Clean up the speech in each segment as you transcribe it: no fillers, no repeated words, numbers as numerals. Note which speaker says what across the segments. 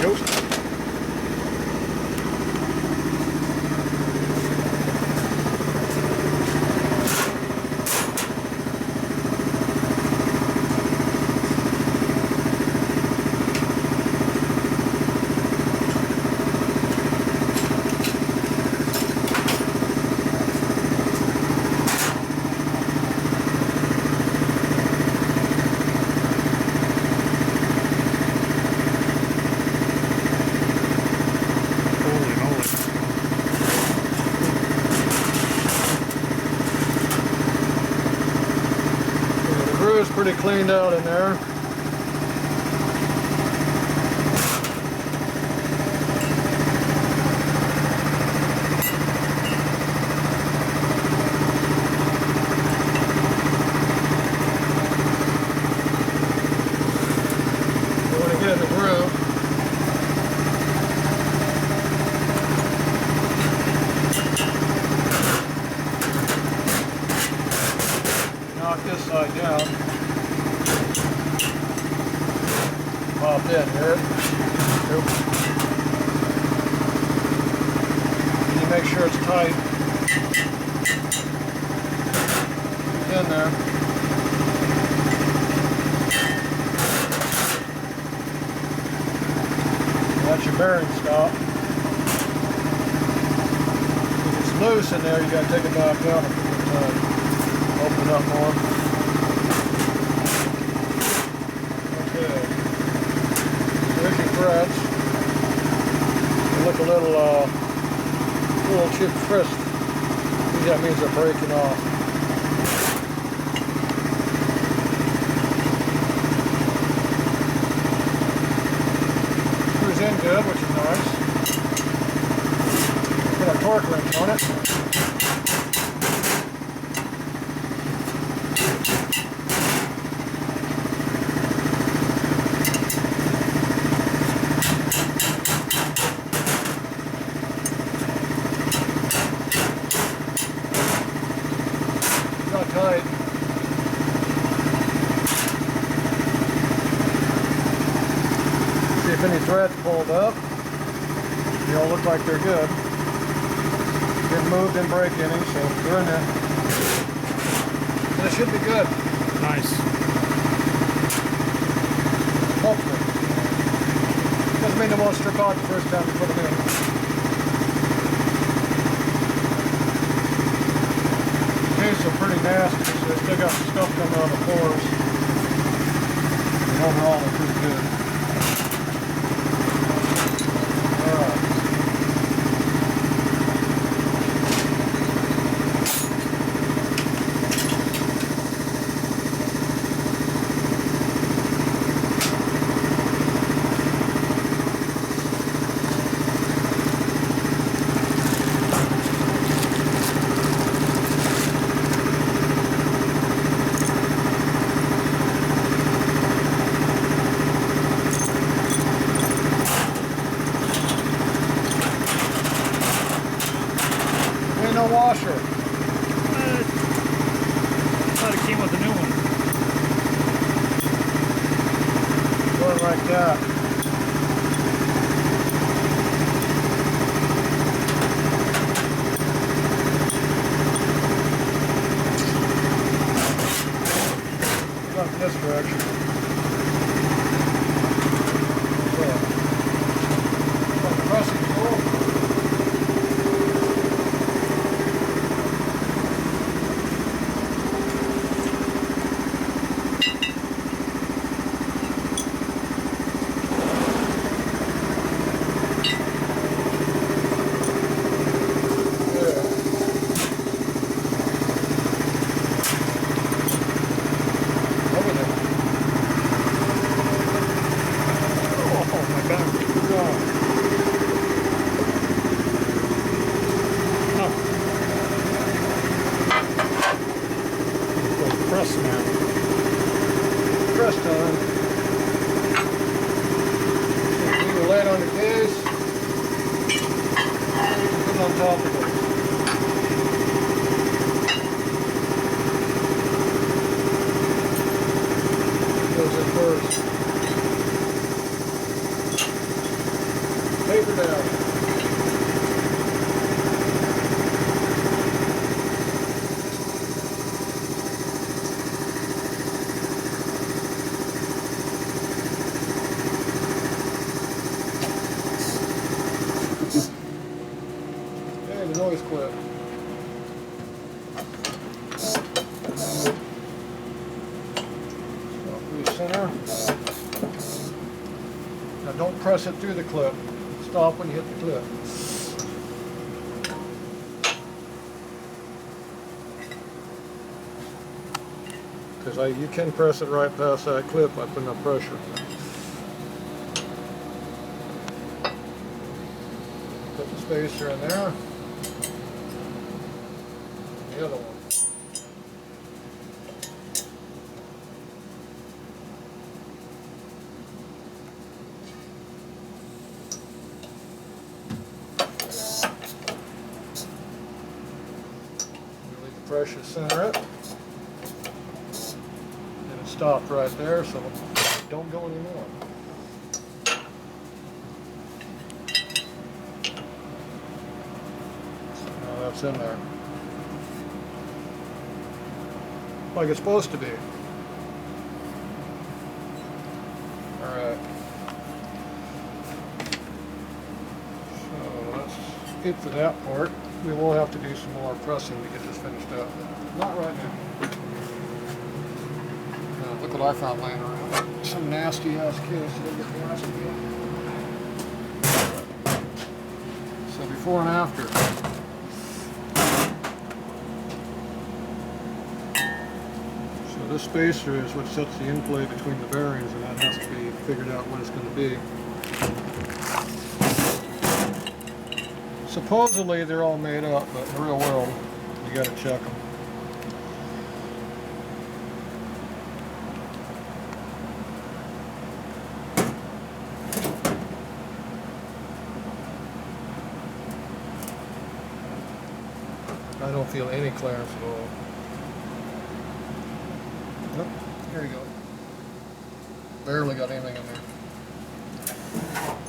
Speaker 1: go. Pretty cleaned out in there. You want to get in the groove. Knock this side down. Pop in here. Nope. You make sure it's tight. It's in there. That's your bearing stop. If it's loose in there, you got to take it back out and open it up more. Okay. There's your threads. They look a little chip crisp. That means they're breaking off. Screws in good, which is nice. Put a torque wrench on it. Tight. See if any threads pulled up. They all look like they're good. Didn't move, didn't break any, so they're in there. And it should be good.
Speaker 2: Nice.
Speaker 1: Hopefully. Doesn't mean they won't strip out the first time you put them in. These are pretty nasty, so they still got some stuff coming out of the pores. And overall, they're pretty good. Alright. No washer.
Speaker 2: I thought it came with a new one.
Speaker 1: Going like that. Go in this direction. Pressing tool.
Speaker 2: Press now.
Speaker 1: Press time. You can lay it on the case. Put it on top of it. Goes in first. her down. Okay, the noise quit. Center. Now don't press it through the clip. Stop when you hit the clip. Because you can press it right past that clip by putting up pressure. Put the spacer in there. The other one. Pressure center it, and it stopped right there, so don't go anymore. Now that's in there, like it's supposed to be. All right, so that's it for that part. We will have to do some more pressing to get this finished up. Not right now. Look what I found laying around. Some nasty ass case. So before and after. So this spacer is what sets the in-play between the bearings, and that has to be figured out what it's going to be. Supposedly they're all made up, but in the real world, you gotta check them. I don't feel any clearance at all. Nope, here you go. Barely got anything in there.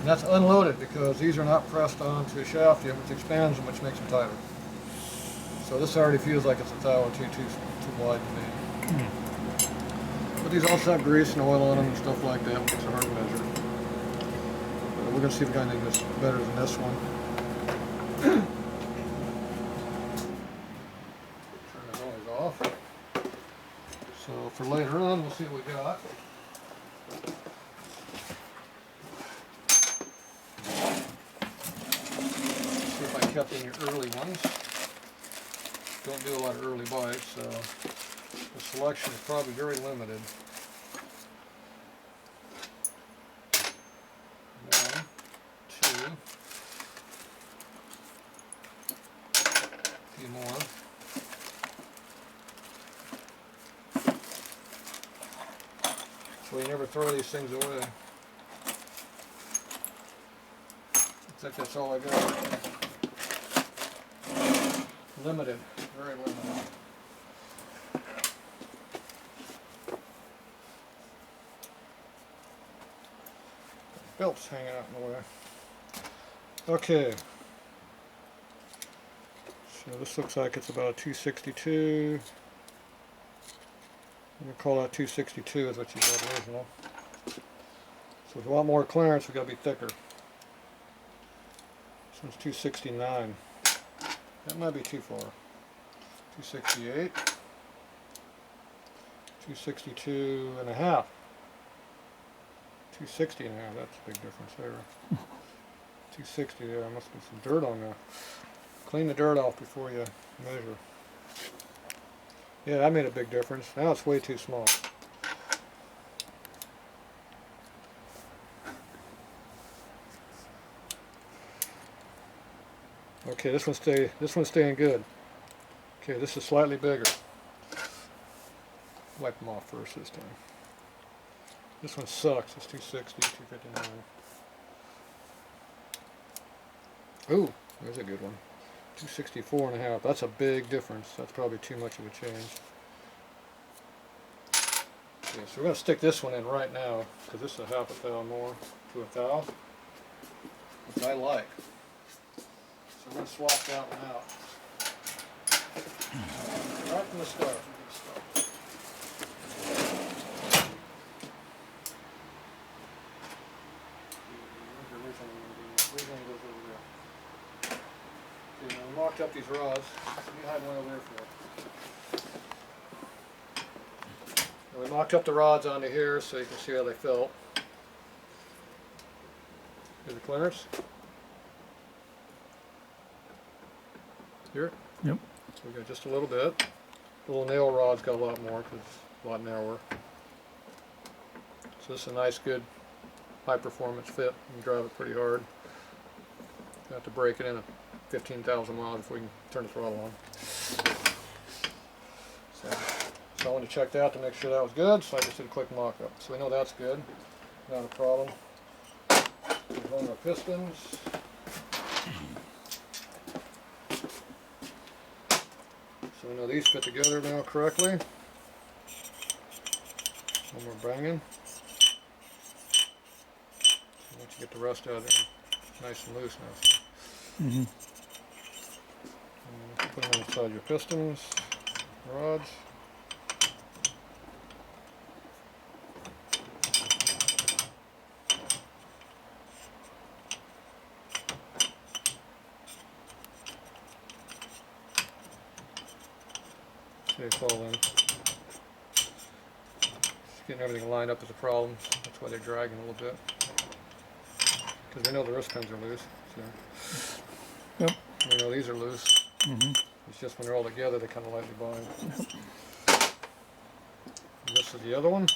Speaker 1: And that's unloaded because these are not pressed onto a shaft yet, which expands them, which makes them tighter. So this already feels like it's a thou or two too wide to me. But these also have grease and oil on them and stuff like that, which is hard to measure. But we're going to see if we got anything that's better than this one. Turn the noise off. So for later on, we'll see what we got. Kept in your early ones. Don't do a lot of early bites, so the selection is probably very limited. 1, 2, a few more. So you never throw these things away. Looks like that's all I got. Limited, very limited. Belt's hanging out in the way. Okay. So this looks like it's about a 262. I'm going to call that 262 is what you got original. So if you want more clearance, we've got to be thicker. This one's 269. That might be too far. 268, 262 and a half, 260 and a half, that's a big difference there. 260 there, must be some dirt on there. Clean the dirt off before you measure. Yeah, that made a big difference. Now it's way too small. Okay, this one's staying good. Okay, this is slightly bigger. Wipe them off first this time. This one sucks. It's 260, 259. Ooh, there's a good one. 264 and a half. That's a big difference. That's probably too much of a change. Okay, so we're going to stick this one in right now because this is a half a thou more to a thou. which I like. So we're going to swap that one out. Right from the start. Okay, now we mocked up these rods. Let me hide one over there for you. Now we mocked up the rods onto here so you can see how they felt. Here's the clearance. Here?
Speaker 2: Yep.
Speaker 1: So we got just a little bit. The little nail rod's got a lot more because it's a lot narrower. So this is a nice, good, high performance fit. You can drive it pretty hard. You have to break it in at 15,000 miles before you can turn the throttle on. So I wanted to check that to make sure that was good, so I just did a quick mock-up. So we know that's good, not a problem. We're on our pistons. So we know these fit together now correctly. One more banging. So once you get the rust out of there, it's nice and loose now.
Speaker 2: Mm-hmm.
Speaker 1: Put them inside your pistons, rods. See it fall in. Just getting everything lined up is a problem. That's why they're dragging a little bit. Because we know the wrist pins are loose. So.
Speaker 2: Yep.
Speaker 1: We know these are loose.
Speaker 2: Mm-hmm.
Speaker 1: It's just when they're all together, they kind of lightly bind. And this is the other one.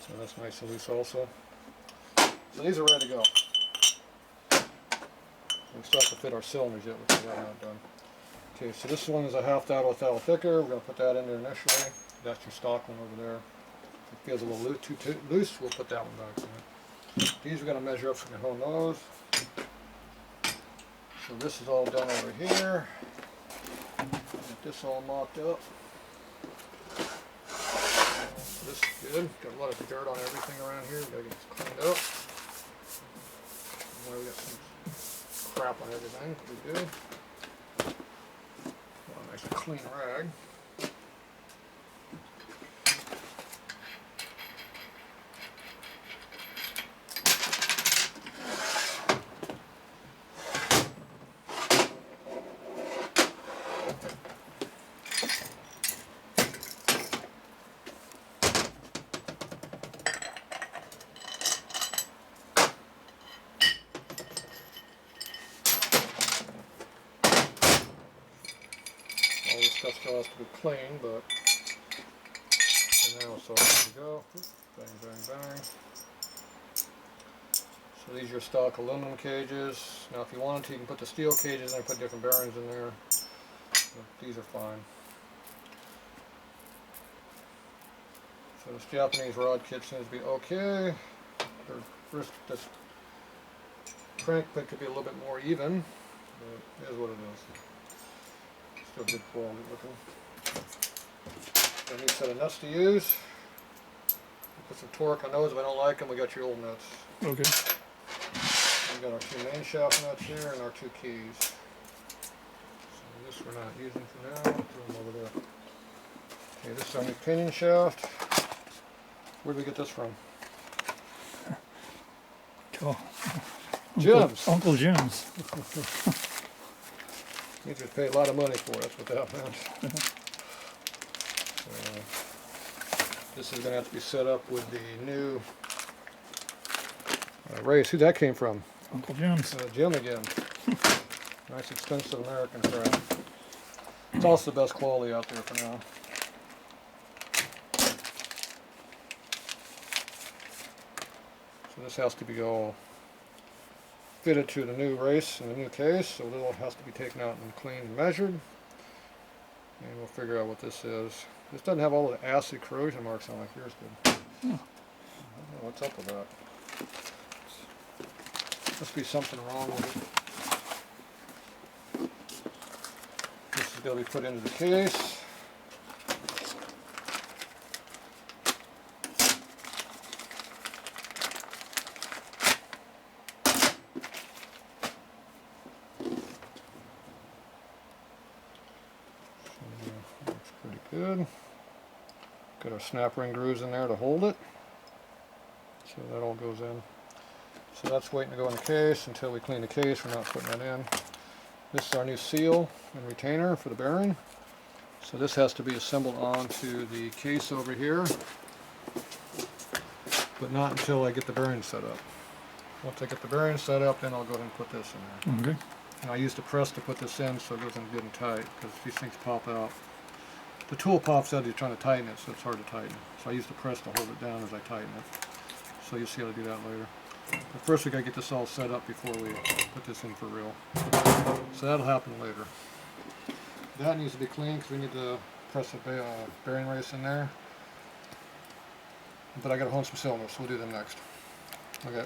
Speaker 1: So that's nice and loose also. So these are ready to go. We still have to fit our cylinders yet, which we have not done. Okay, so this one is a half thou with thou thicker. We're going to put that in there initially. That's your stock one over there. If it feels a little too loose, we'll put that one back in. These we're going to measure up from the whole nose. So this is all done over here. Get this all mocked up. This is good. Got a lot of dirt on everything around here. We got to get this cleaned up. We got some crap on everything. Pretty good. A nice clean rag. All this stuff still has to be clean, but for now it's all ready to go. Bang, bang, bang. So these are your stock aluminum cages. Now if you wanted to, you can put the steel cages and put different bearings in there. But these are fine. So this Japanese rod kit seems to be okay. This crank pit could be a little bit more even, but it is what it is. Still good quality looking. Got a new set of nuts to use. Put some torque on those. If I don't like them, we got your old nuts.
Speaker 2: Okay.
Speaker 1: We got our two main shaft nuts here and our two keys. So this we're not using for now. Throw them over there. Okay, this is our new pinion shaft. Where did we get this from?
Speaker 2: Oh.
Speaker 1: Jim's.
Speaker 2: Uncle Jim's.
Speaker 1: You just pay a lot of money for it. That's what that meant. This is going to have to be set up with the new race. Who that came from?
Speaker 2: Uncle Jim's.
Speaker 1: Jim again. Nice expensive American crap. It's also the best quality out there for now. So this has to be all fitted to the new race and the new case, so this all has to be taken out and cleaned and measured. And we'll figure out what this is. This doesn't have all the acid corrosion marks on it like yours did. I don't know what's up with that. Must be something wrong with it. This is going to be put into the case. good. Got our snap ring grooves in there to hold it. So that all goes in. So that's waiting to go in the case. Until we clean the case, we're not putting that in. This is our new seal and retainer for the bearing. So this has to be assembled onto the case over here, but not until I get the bearing set up. Once I get the bearing set up, then I'll go ahead and put this in there.
Speaker 2: Okay.
Speaker 1: And I use the press to put this in so it goes in good and tight, because these things pop out. The tool pops out as you're trying to tighten it, so it's hard to tighten. So I use the press to hold it down as I tighten it. So you'll see how to do that later. But first we gotta get this all set up before we put this in for real. So that'll happen later. That needs to be clean because we need to press the bearing race in there. But I gotta hone some cylinders, so we'll do them next. Okay.